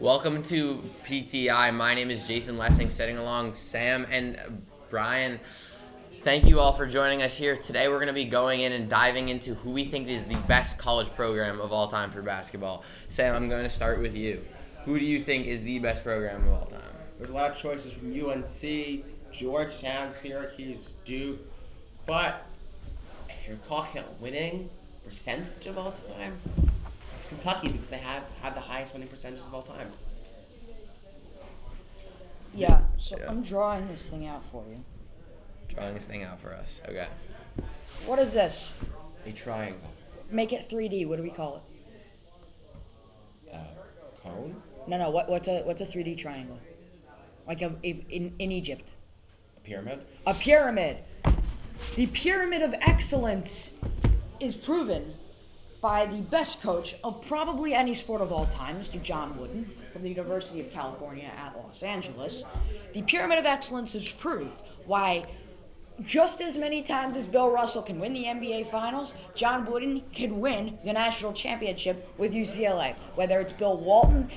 Welcome to PTI. My name is Jason Lessing, sitting along Sam and Brian. Thank you all for joining us here. Today we're going to be going in and diving into who we think is the best college program of all time for basketball. Sam, I'm going to start with you. Who do you think is the best program of all time? There's a lot of choices from UNC, Georgetown, Syracuse, Duke. But if you're talking about winning percentage of all time, it's Kentucky because they have the highest winning percentages of all time. Yeah, so Yeah. I'm drawing this thing out for you. Drawing this thing out for us. Okay. What is this? A triangle. Make it 3D. What do we call it? Cone? No. What's a 3D triangle? Like in Egypt. A pyramid? A pyramid. The pyramid of excellence is proven by the best coach of probably any sport of all time, Mr. John Wooden, from the University of California at Los Angeles. The pyramid of excellence is proved why just as many times as Bill Russell can win the NBA Finals, John Wooden can win the national championship with UCLA. Whether it's Bill Walton,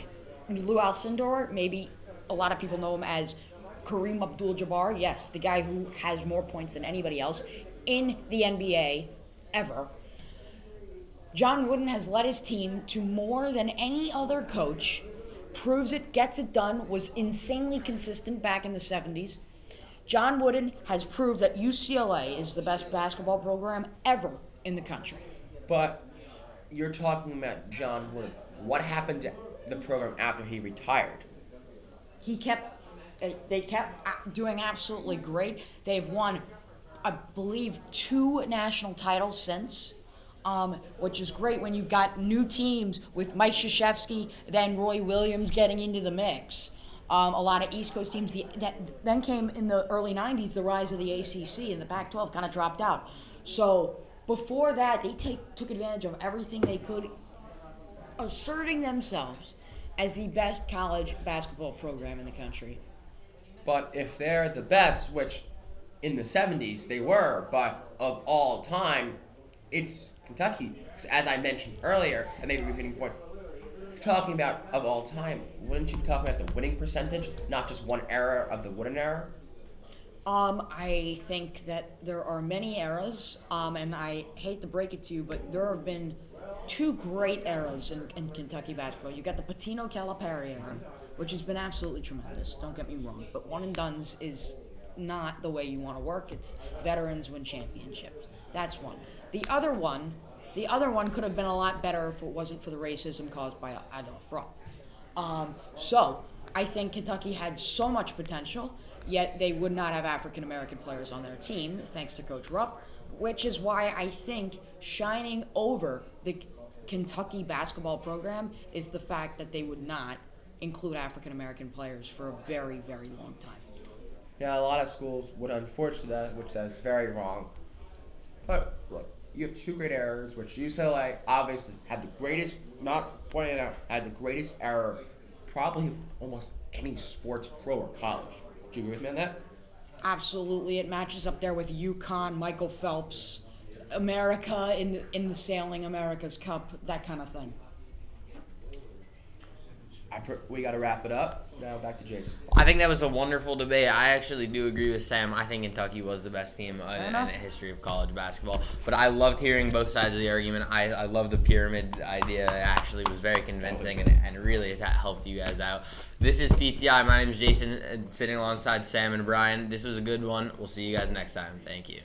Lou Alcindor, maybe a lot of people know him as Kareem Abdul-Jabbar. Yes, the guy who has more points than anybody else in the NBA ever. John Wooden has led his team to more than any other coach, proves it, gets it done, was insanely consistent back in the 70s. John Wooden has proved that UCLA is the best basketball program ever in the country. But you're talking about John Wooden. What happened to the program after he retired? They kept doing absolutely great. They've won, I believe, 2 national titles since. Which is great when you've got new teams with Mike Krzyzewski, then Roy Williams getting into the mix. A lot of East Coast teams. Then came in the early 90s the rise of the ACC, and the Pac-12 kind of dropped out. So before that, they took advantage of everything they could, asserting themselves as the best college basketball program in the country. But if they're the best, which in the 70s they were, but of all time, it's Kentucky. Because as I mentioned earlier, I made a repeating point, talking about of all time, wouldn't you be talking about the winning percentage, not just one era of the Wooden era? I think that there are many eras, and I hate to break it to you, but there have been 2 great eras in Kentucky basketball. You've got the Patino Calipari era, which has been absolutely tremendous, don't get me wrong, but one and dones is not the way you want to work. It's veterans win championships. That's one. The other one could have been a lot better if it wasn't for the racism caused by Adolph Rupp. So I think Kentucky had so much potential, yet they would not have African American players on their team, thanks to Coach Rupp, which is why I think shining over the Kentucky basketball program is the fact that they would not include African American players for a very, very long time. Now, a lot of schools would unfortunately that, which that is very wrong. But look, you have 2 great eras, which UCLA obviously had the greatest, not pointing it out, had the greatest era probably of almost any sports pro or college. Do you agree with me on that? Absolutely, it matches up there with UConn, Michael Phelps, America in the sailing, America's Cup, that kind of thing. We got to wrap it up. Now back to Jason. I think that was a wonderful debate. I actually do agree with Sam. I think Kentucky was the best team in the history of college basketball. But I loved hearing both sides of the argument. I love the pyramid idea. It actually was very convincing, and really it helped you guys out. This is PTI. My name is Jason, sitting alongside Sam and Brian. This was a good one. We'll see you guys next time. Thank you.